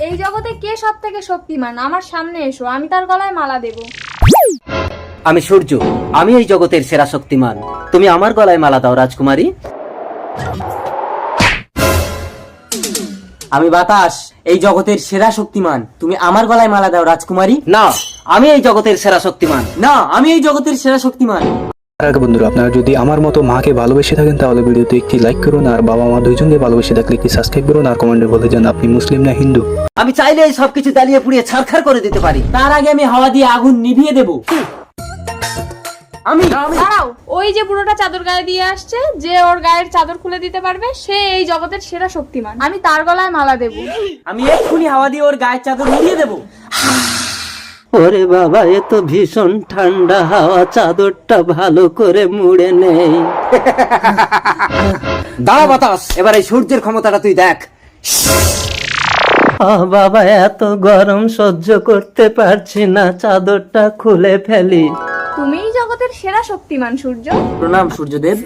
এই জগতে কে সব থেকে শক্তিমান? আমার সামনে এসো, আমি তার গলায় মালা দেব। আমি সূর্য, আমি এই জগতের সেরা শক্তিমান। তুমি আমার গলায় মালা দাও রাজকুমারী। আমি বাতাস, এই জগতের সেরা শক্তিমান। তুমি আমার গলায় মালা দাও রাজকুমারী। না, আমি এই জগতের সেরা শক্তিমান। না, আমি এই জগতের সেরা শক্তিমান। তার আগে বন্ধুরা, আপনারা যদি আমার মতো মাকে ভালোবেসে থাকেন তাহলে ভিডিওতে একটি লাইক করুন, আর বাবা মা দুইজনকে ভালোবেসে থাকলে একটি সাবস্ক্রাইব করুন, আর কমেন্টে বলে যান আপনি মুসলিম না হিন্দু। আমি চাইলে এই সবকিছু জ্বালিয়ে পুড়িয়ে ছারখার করে দিতে পারি। তার আগে আমি হাওয়া দিয়ে আগুন নিভিয়ে দেব। আমি দাঁড়াও, ওই যে বুড়োটা চাদর গায়ে দিয়ে আসছে, যে ওর গায়ের চাদর খুলে দিতে পারবে সে এই জগতের সেরা শক্তিমান। আমি তার গলায় মালা দেব। আমি এক্ষুনি হাওয়া দিয়ে ওর গায়ের চাদর নিভিয়ে দেব। ওরে বাবা, এ তো ভীষণ ঠান্ডা হাওয়া, চাদরটা ভালো করে মুড়ে নেই। দাঁড়া বাতাস, এবার এই সূর্যের ক্ষমতাটা তুই দেখ। বাবা, এত গরম সহ্য করতে পারছি না, চাদরটা খুলে ফেলি। তুমিই জগতের সেরা শক্তিমান সূর্য। প্রণাম সূর্যদেব।